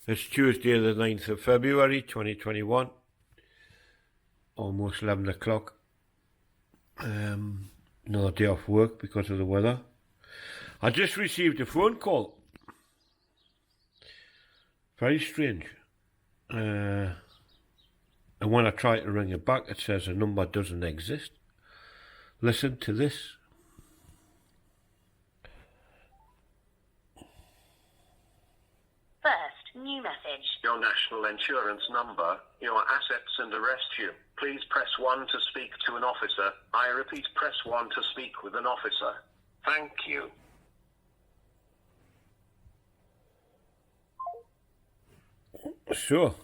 It's Tuesday the 9th of February 2021, almost 11 o'clock. Another day off work because of the weather. I just received a phone call. Very strange. And when I try to ring it back, it says a number doesn't exist. Listen to this. First, new message. Your national insurance number, your assets and arrest you. Please press 1 to speak to an officer. I repeat, press 1 to speak with an officer. Thank you. So,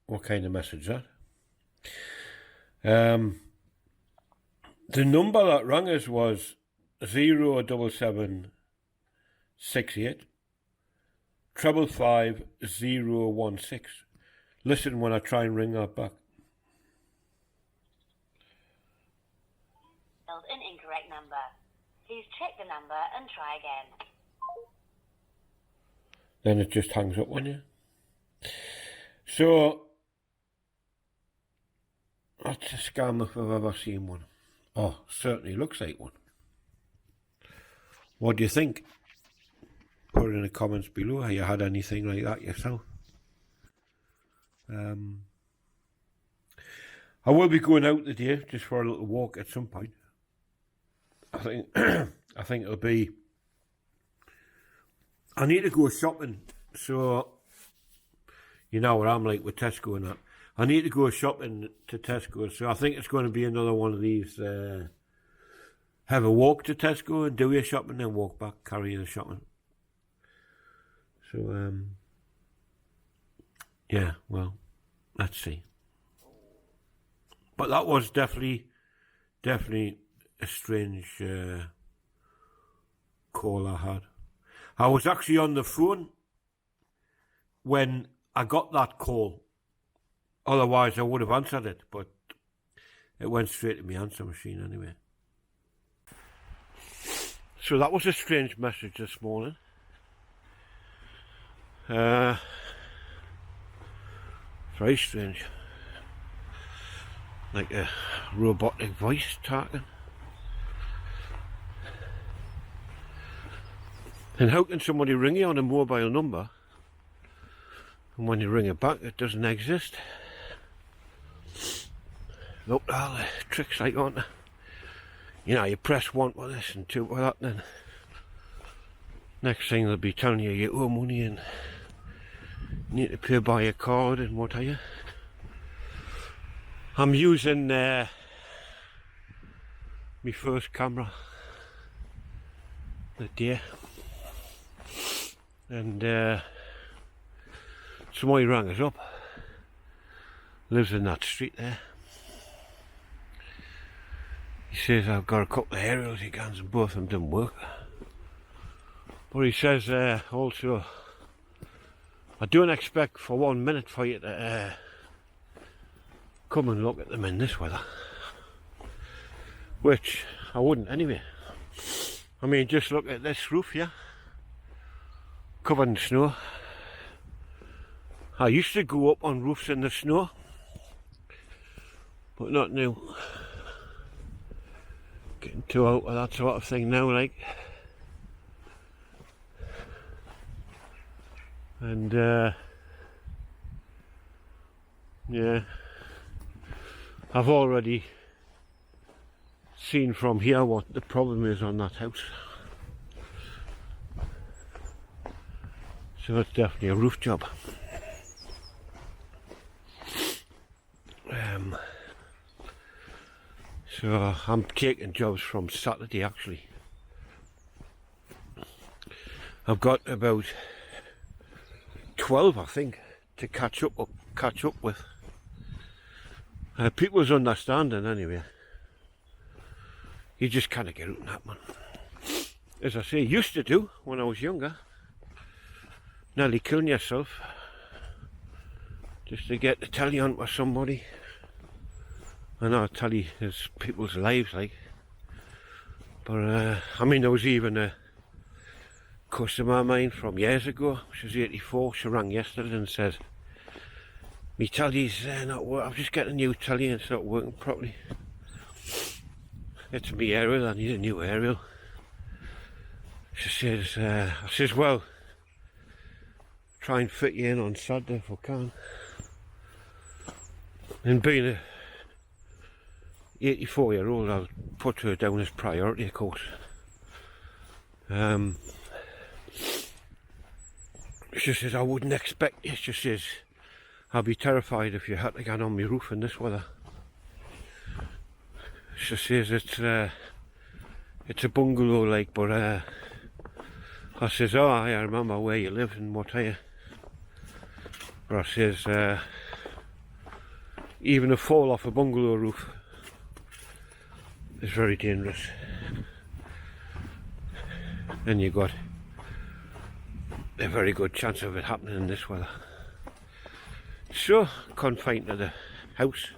what kind of message is that? The number that rang us was 07768 555 016. Listen when I try and ring that back. An incorrect number. Please check the number and try again. Then it just hangs up on you. So, that's a scam if I've ever seen one. Oh, certainly looks like one. What do you think? Put it in the comments below. Have you had anything like that yourself? I will be going out today just for a little walk at some point. I think I think it'll be. I need to go shopping, so you know what I'm like with Tesco and that. I need to go shopping to Tesco, so I think it's going to be another one of these. Have a walk to Tesco and do your shopping, then walk back, carry the shopping. So yeah, well, let's see. But that was definitely a strange call I had. I was actually on the phone when I got that call. Otherwise, I would have answered it, but it went straight to my answer machine anyway. So that was a strange message this morning. Very strange. Like a robotic voice talking. And how can somebody ring you on a mobile number and when you ring it back it doesn't exist? Look at all the tricks like on. You know, you press 1 for this and 2 for that, and then next thing they'll be telling you you owe money and you need to pay by your card and what have you. I'm using my first camera the day, and somebody rang us up, lives in that street there. He says I've got a couple of aerials he can, and both of them didn't work. But he says also, I don't expect for 1 minute for you to come and look at them in this weather. Which I wouldn't anyway. I mean, just look at this roof here, covered in snow. I used to go up on roofs in the snow, but not now. Getting too out of that sort of thing now, like. And yeah, I've already seen from here what the problem is on that house. So it's definitely a roof job. So I'm taking jobs from Saturday actually. I've got about 12 I think to catch up with. People's understanding anyway. You just kind of get out in that, man. As I say, used to do when I was younger. Nearly killing yourself just to get the telly on with somebody. I know telly is people's lives, like. But I mean, there was even a customer of mine from years ago. She's 84. She rang yesterday and said, "Me telly's not working. I'm just getting a new telly and it's not working properly. It's me aerial. I need a new aerial." She says, "I says, well, try and fit you in on Saturday if I can." And being a 84-year-old, I'll put her down as priority, of course. She says, "I wouldn't expect you." She says, "I'll be terrified if you had to get on my roof in this weather." She says, it's a bungalow like, but I says, "Oh, I remember where you live and what are you?" But I says, even a fall off a bungalow roof is very dangerous. And you got a very good chance of it happening in this weather. So, confined to the house.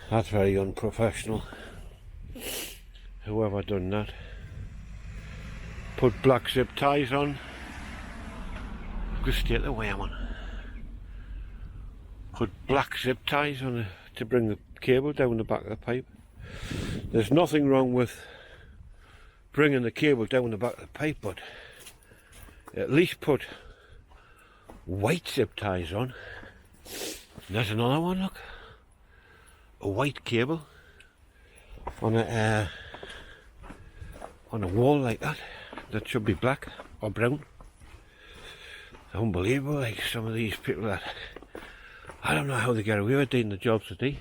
That's very unprofessional. Whoever done that. Put black zip ties on. Just stay the way I'm on. Put black zip ties on to bring the cable down the back of the pipe. There's nothing wrong with bringing the cable down the back of the pipe, but at least put white zip ties on. And there's another one, look. A white cable on a wall like that. That should be black or brown. It's unbelievable, like some of these people that I don't know how they get away with doing the jobs they do.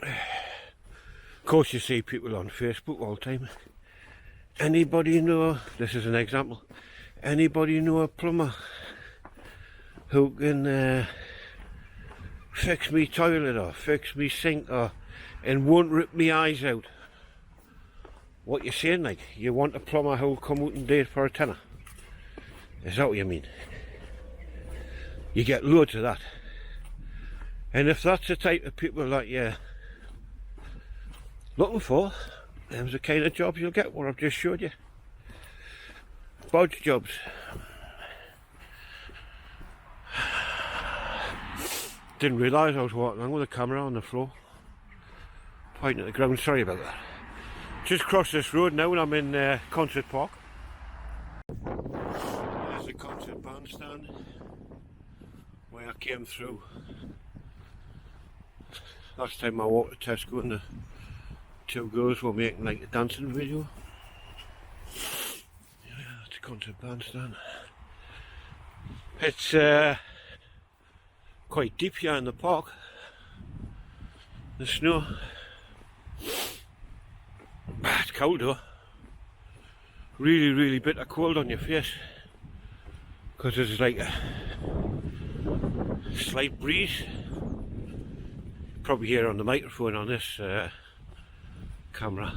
Of course, you see people on Facebook all the time. Anybody know, this is an example, anybody know a plumber who can fix me toilet or fix me sink or and won't rip me eyes out? What you saying, like? You want a plumber who'll come out and do it for a tenner? Is that what you mean? You get loads of that. And if that's the type of people that you're looking for, them's the kind of jobs you'll get, what I've just showed you. Bodge jobs. Didn't realise I was walking along with a camera on the floor, pointing at the ground. Sorry about that. Just crossed this road now and I'm in Concert Park. There's the concert bandstand where I came through. Last time I walked to Tesco and the two girls were making like a dancing video. Yeah, that's a concert bandstand. It's quite deep here in the park. The snow. It's cold though. Really, really bitter cold on your face. Because there's like a slight breeze. Probably hear on the microphone on this camera.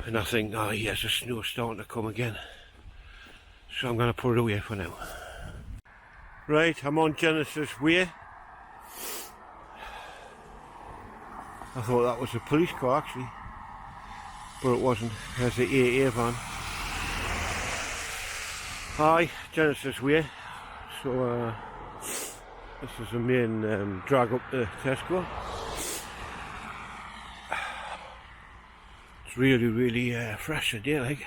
And I think, oh yes, the snow's starting to come again. So I'm going to put it away for now. Right, I'm on Genesis Way. I thought that was a police car actually, but it wasn't. There's the AA van. Hi, Genesis Way. So this is the main drag up to Tesco. It's really, really fresh today, like.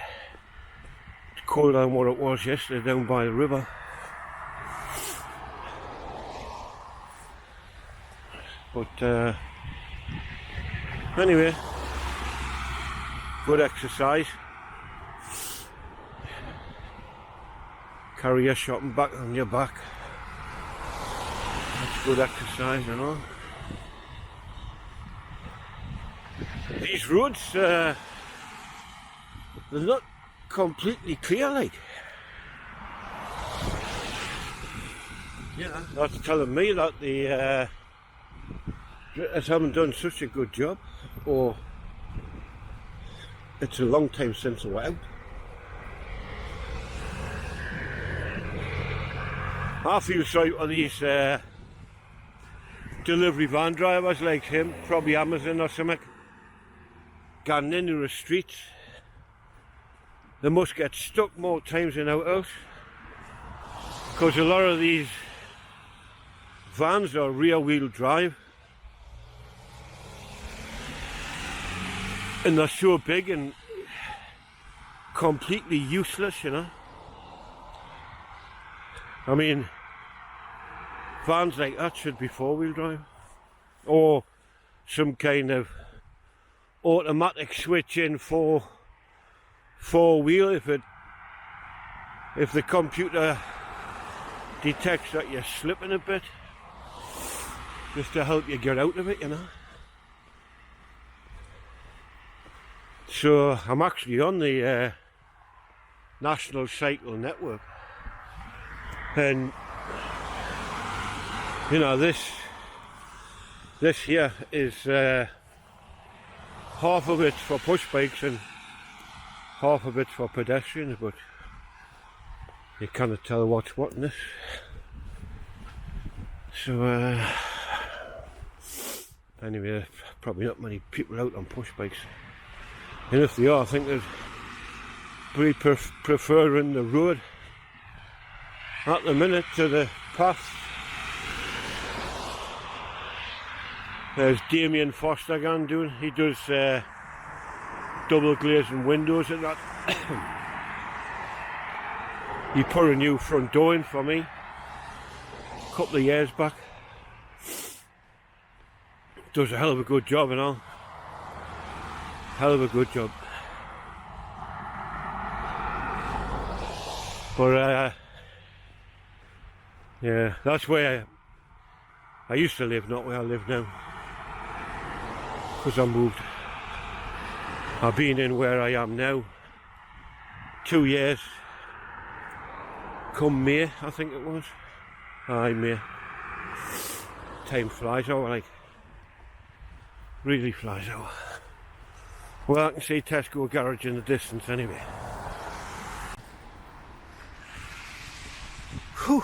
It's colder than what it was yesterday down by the river. But anyway, good exercise. Carry your shopping bag on your back. That's good exercise, you know. These roads, they're not completely clear, like. Yeah, that's telling me that the haven't done such a good job, or it's a long time since I went out. I feel sorry for these delivery van drivers like him, probably Amazon or something. getting into the streets. They must get stuck more times than out house, because a lot of these vans are rear wheel drive and they're so big and completely useless, you know. I mean, vans like that should be four-wheel drive, or some kind of automatic switch in for four-wheel if the computer detects that you're slipping a bit, just to help you get out of it, you know. So I'm actually on the National Cycle Network, and you know, this here is half of it's for push bikes and half of it's for pedestrians, but you cannot tell what's what in this. So anyway, there's probably not many people out on push bikes, and if they are, I think they'd be preferring the road at the minute to the path. There's Damien Foster again doing, he does double glazing windows and that. He put a new front door in for me a couple of years back. Does a hell of a good job and all. Hell of a good job. But yeah, that's where I used to live, not where I live now, because I moved. I've been in where I am now 2 years. Come May, I think it was. Aye, May. Time flies out, like. Really flies out. Well, I can see Tesco garage in the distance anyway. Whew.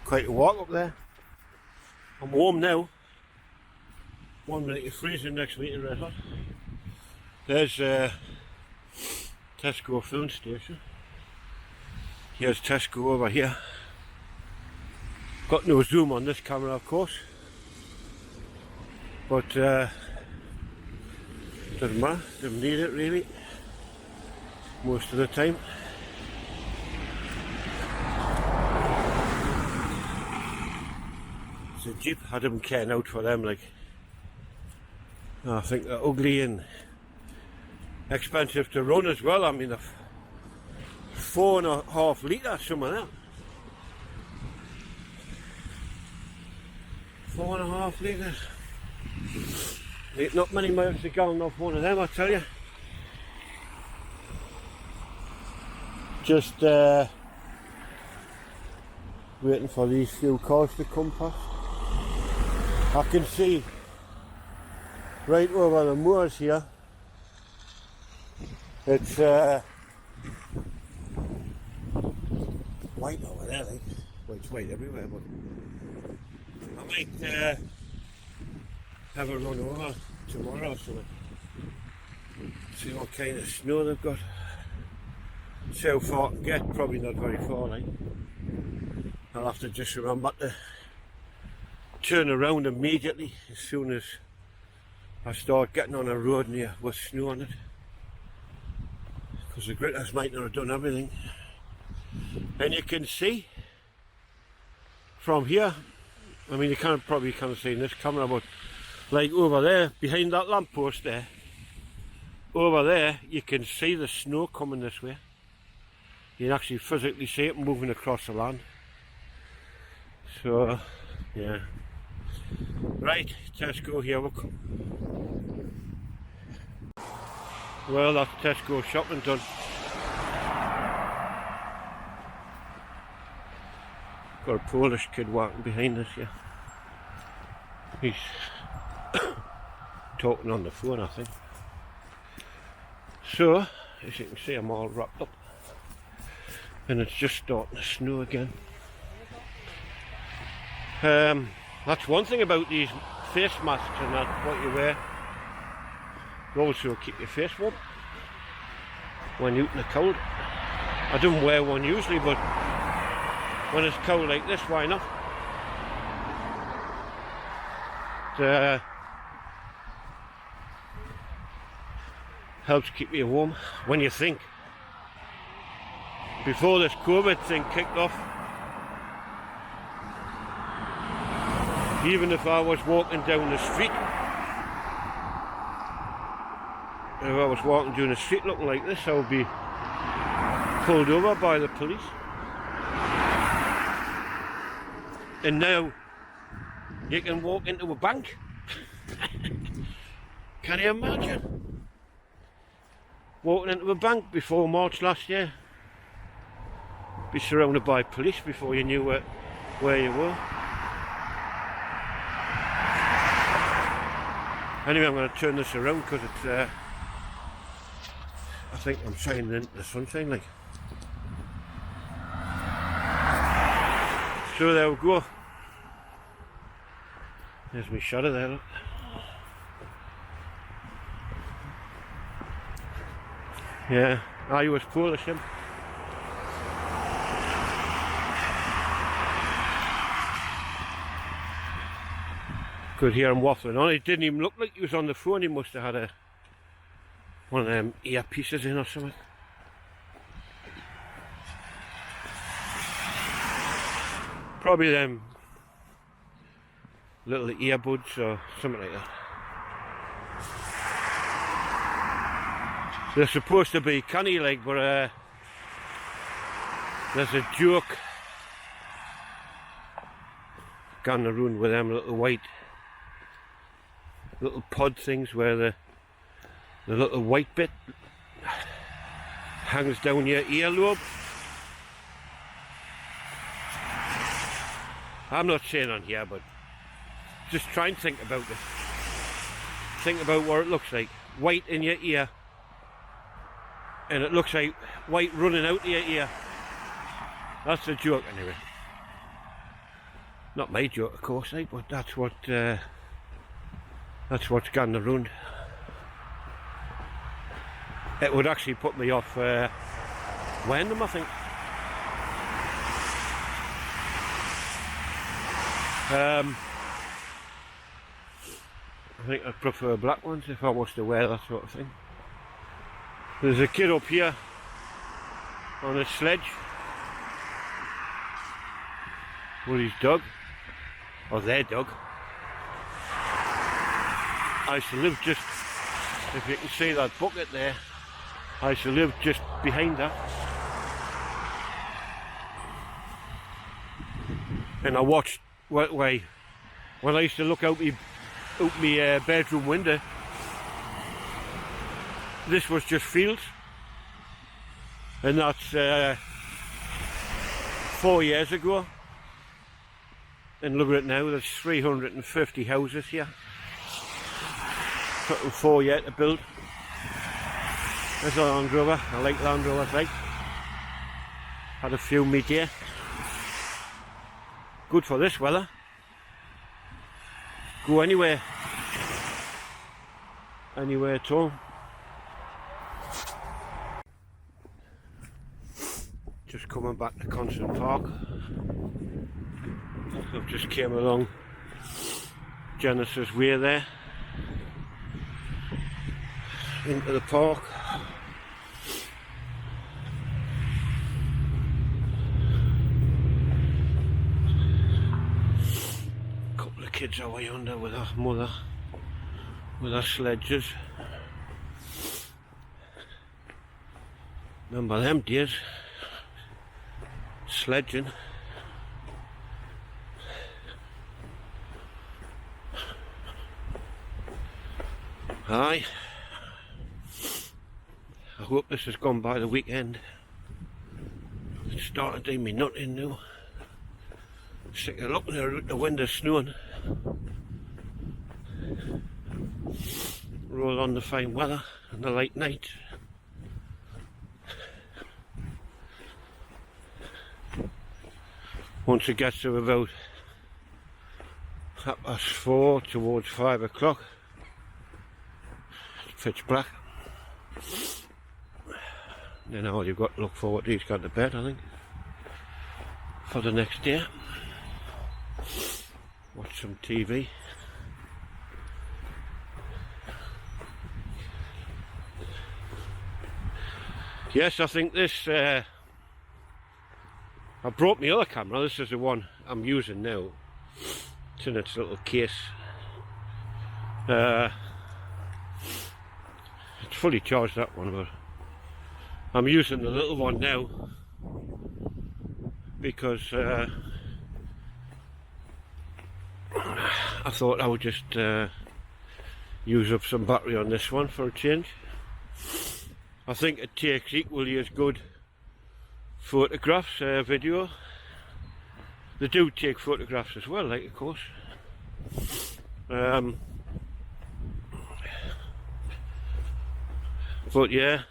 Quite a walk up there. I'm warm now. 1 minute you're freezing, next minute you're red hot. There's Tesco filling station. Here's Tesco over here. Got no zoom on this camera, of course, but doesn't matter, doesn't need it really most of the time. It's a Jeep, I didn't care out for them, like, I think they're ugly and expensive to run as well. I mean, they're 4.5 litre, some of them. 4.5 litres. Not many miles to gallon off one of them, I tell you. Just waiting for these few cars to come past. I can see right over the moors here. It's white over there, like. Well, it's white everywhere, but I might have a run over tomorrow or something. See what kind of snow they've got. See how far I can get, probably not very far, like. I'll have to just remember to turn around immediately as soon as I start getting on a road near with snow on it. Because the gritters might not have done everything. And you can see from here, I mean, you probably can't see in this camera, but like over there, behind that lamppost there, over there, you can see the snow coming this way. You can actually physically see it moving across the land. So, yeah. Right, Tesco, here we come. Well, that's Tesco shopping done. Got a Polish kid walking behind us here. He's talking on the phone, I think. So, as you can see, I'm all wrapped up. And it's just starting to snow again. That's one thing about these face masks and that, what you wear. Also keep your face warm when you're out in the cold. I don't wear one usually, but when it's cold like this, why not? It helps keep you warm. When you think, before this COVID thing kicked off, even if I was walking down the street, if I was walking down the street looking like this, I would be pulled over by the police. And now you can walk into a bank. Can you imagine? Walking into a bank before March last year. Be surrounded by police before you knew where you were. Anyway, I'm going to turn this around because it's I think I'm shining into the sunshine like. So there we go. There's my shadow there, look. Yeah, I was Polish him. Could hear him waffling on. It didn't even look like he was on the phone. He must have had one of them earpieces in or something. Probably them little earbuds or something like that. They're supposed to be canny like, but there's a joke gone around with them little white little pod things where the little white bit hangs down your earlobe. I'm not saying on here, but just try and think about it. Think about what it looks like. White in your ear, and it looks like white running out of your ear. That's a joke anyway. Not my joke, of course, like, but that's what's gone around. It would actually put me off wearing them, I think. I think I'd prefer black ones if I was to wear that sort of thing. There's a kid up here on a sledge with his dog, or their dog. I used to live just, if you can see that bucket there, I used to live just behind that. And I watched, when I used to look out my bedroom window, this was just fields. And that's 4 years ago. And look at it now, there's 350 houses here. Took them 4 years to build. There's a Land Rover. I like Land Rovers, like. Had a few mid-year. Good for this weather. Go anywhere. Anywhere at all. Just coming back to Constant Park. I've just came along Genesis Way there. Into the park. Couple of kids away under with her mother, with her sledges. Remember them days? Sledging. Aye. I hope this has gone by the weekend. It's starting to do me nothing now. Sick of looking out the window snowing. Roll on the fine weather and the light night. Once it gets to about 4:30 towards 5 o'clock, pitch black. Then all you've got to look forward to is going to bed, I think, for the next day. Watch some TV. Yes, I think this, I brought my other camera. This is the one I'm using now. It's in its little case. It's fully charged, that one, but I'm using the little one now because I thought I would just use up some battery on this one for a change. I think it takes equally as good photographs, video. They do take photographs as well, like, of course. But yeah,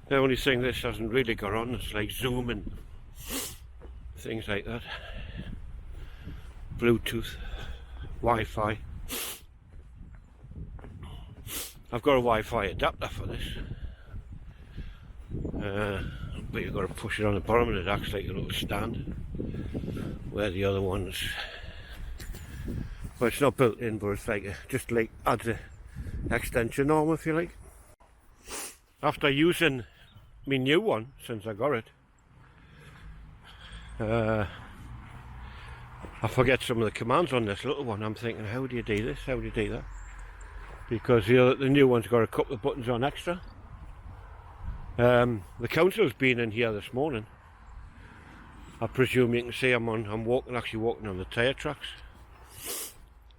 the only thing this hasn't really got on is like zooming, things like that. Bluetooth, Wi-Fi. I've got a Wi-Fi adapter for this, but you've got to push it on the bottom and it acts like a little stand, where the other ones, well, it's not built in, but it's like just like adds a extension arm, if you like. After using my new one since I got it, I forget some of the commands on this little one. I'm thinking, how do you do this? How do you do that? Because the new one's got a couple of buttons on extra. The council's been in here this morning. I presume you can see I'm actually walking on the tyre tracks.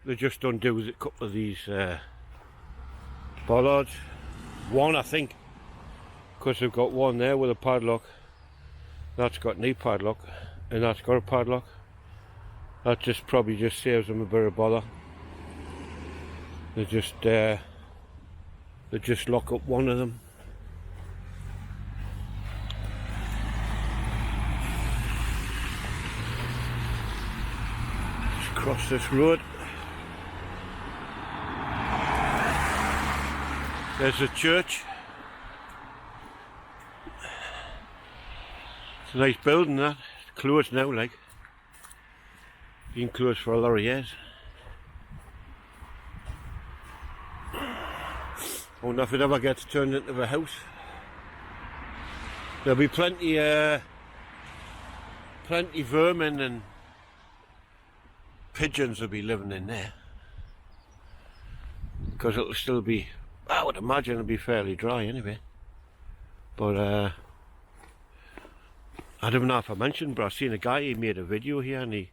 They just undo a couple of these bollards. One, I think, because they've got one there with a padlock. That's got no padlock, and that's got a padlock. That probably just saves them a bit of bother. They just lock up one of them. Just cross this road. There's a church. It's a nice building, that. It's closed now, like. Been closed for a lot of years. I wonder if it ever gets turned into a house. There'll be plenty vermin and pigeons will be living in there. Because it'll still be, I would imagine it'll be fairly dry anyway. But I don't know if I mentioned, but I've seen a guy, he made a video here and he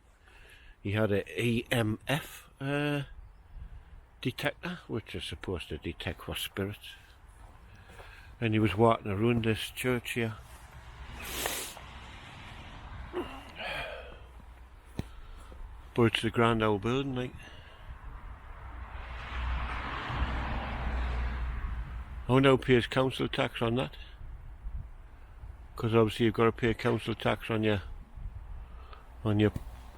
had an EMF detector, which is supposed to detect for spirits, and he was walking around this church here. But it's a grand old building, like. I wonder who pays council tax on that, because obviously you've got to pay council tax on your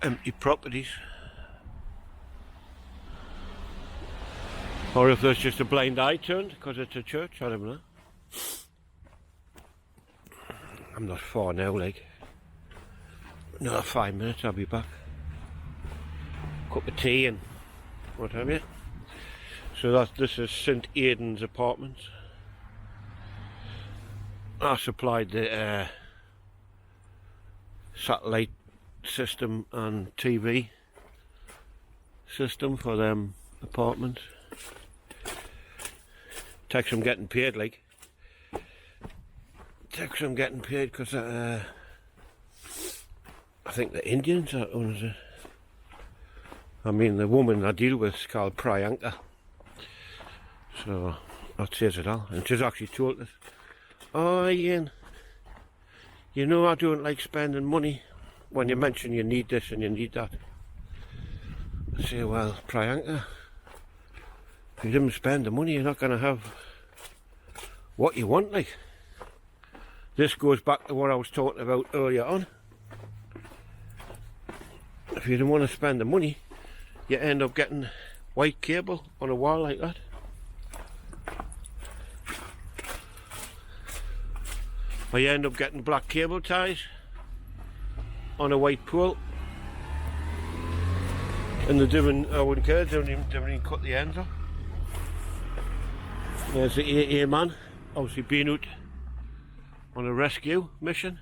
empty properties. Or if there's just a blind eye turned because it's a church, I don't know. I'm not far now, like. Another 5 minutes, I'll be back. Cup of tea and what have you. So this is St Aidan's Apartments. I supplied the satellite system and TV system for them apartments. Takes them getting paid, like. Takes them getting paid because I think the Indians are owners it. I mean, the woman I deal with is called Priyanka. So that says it all. And she's actually told us, "Oh, Ian, you know I don't like spending money when you mention you need this and you need that." I say, "Well, Priyanka, if you didn't spend the money, you're not going to have what you want, like." This goes back to what I was talking about earlier on. If you don't want to spend the money, you end up getting white cable on a wall like that. I end up getting black cable ties on a white pole, and the different, I wouldn't care, they haven't even cut the ends off. There's the AA man, obviously been out on a rescue mission.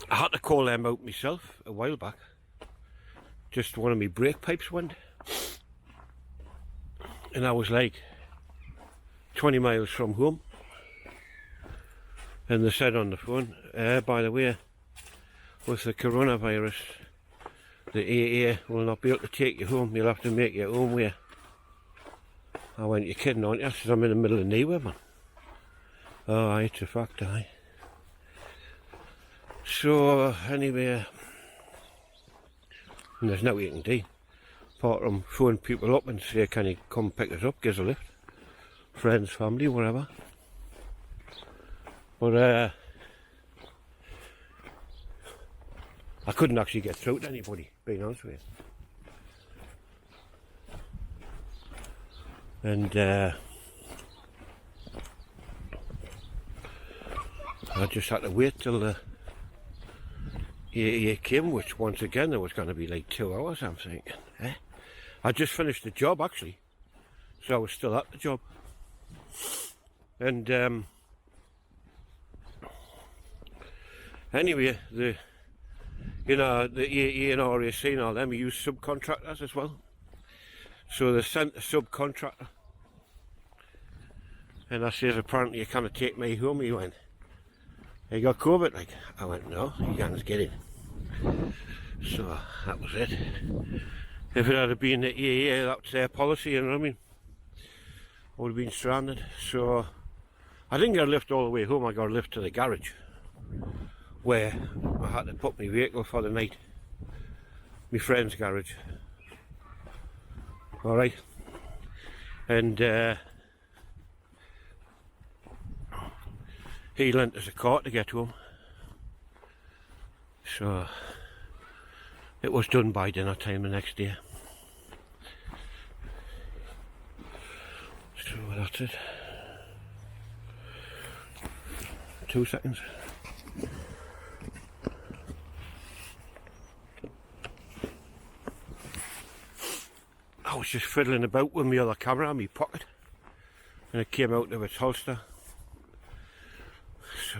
I had to call them out myself a while back. Just one of my brake pipes went, and I was like 20 miles from home, and they said on the phone, by the way, with the coronavirus, the AA will not be able to take you home, you'll have to make your own way. I went, you're kidding, aren't you? I said, I'm in the middle of nowhere, man. Oh, aye, it's a fact, aye. So, anyway, and there's nothing you can do, apart from phone people up and say, can you come pick us up, give us a lift. Friends, family, whatever. But, I couldn't actually get through to anybody, being honest with you. And I just had to wait till the AA came, which once again there was going to be like 2 hours, I'm thinking. I just finished the job actually, so I was still at the job. And anyway, the AA and RAC and all them use subcontractors as well. So they sent a subcontractor, and I says, apparently you can't take me home. He went, you got COVID? Like, I went, no, you can't get in. So that was it. If it had been the AA, that's their policy, you know what I mean? I would have been stranded. So I didn't get a lift all the way home, I got a lift to the garage, where I had to put my vehicle for the night. My friend's garage. Alright. And he lent us a car to get home. So it was done by dinner time the next day. So that's it. 2 seconds. I was just fiddling about with my other camera in my pocket, and it came out of its holster. So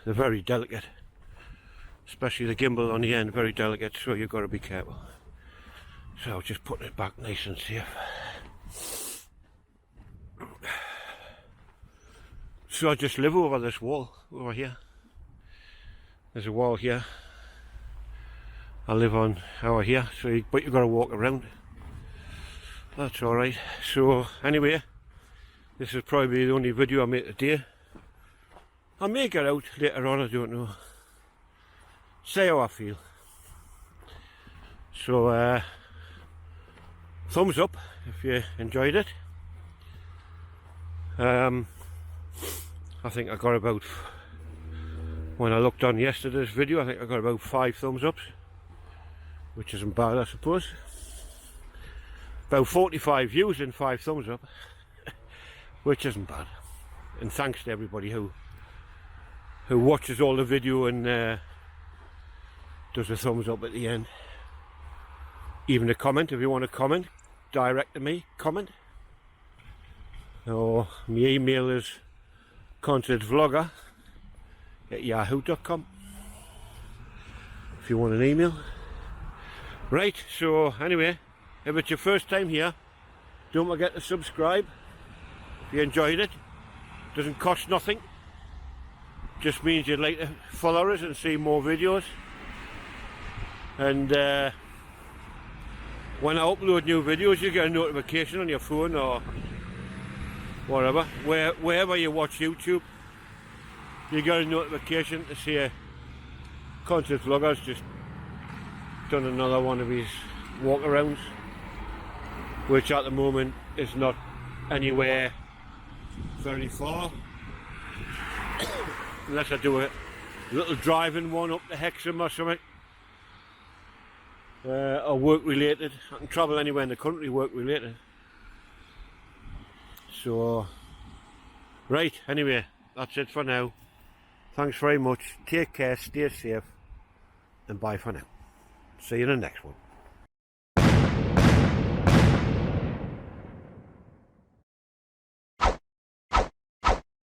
they're very delicate, especially the gimbal on the end, very delicate, so you've got to be careful. So I was just putting it back nice and safe. So I just live over this wall over here. There's a wall here. I live on over here, so but you've got to walk around. That's alright. So anyway, this is probably the only video I make today. I may get out later on, I don't know. Say how I feel. So thumbs up if you enjoyed it. I think I got about, when I looked on yesterday's video, I think I got about 5 thumbs ups, which isn't bad, I suppose. About 45 views and 5 thumbs up, which isn't bad. And thanks to everybody who watches all the video and does a thumbs up at the end. Even a comment, if you want to comment, direct to me, comment. Or my email is concertvlogger@yahoo.com if you want an email. Right, so anyway, if it's your first time here, don't forget to subscribe. If you enjoyed it, doesn't cost nothing. Just means you'd like to follow us and see more videos. And when I upload new videos, you get a notification on your phone or whatever. Wherever you watch YouTube, you get a notification to say Concert Vlogger's just done another one of his walkarounds, which at the moment is not anywhere very far. Unless I do a little driving one up to Hexham or something, or work related. I can travel anywhere in the country work related. So, right, anyway, that's it for now. Thanks very much. Take care, stay safe, and bye for now. See you in the next one.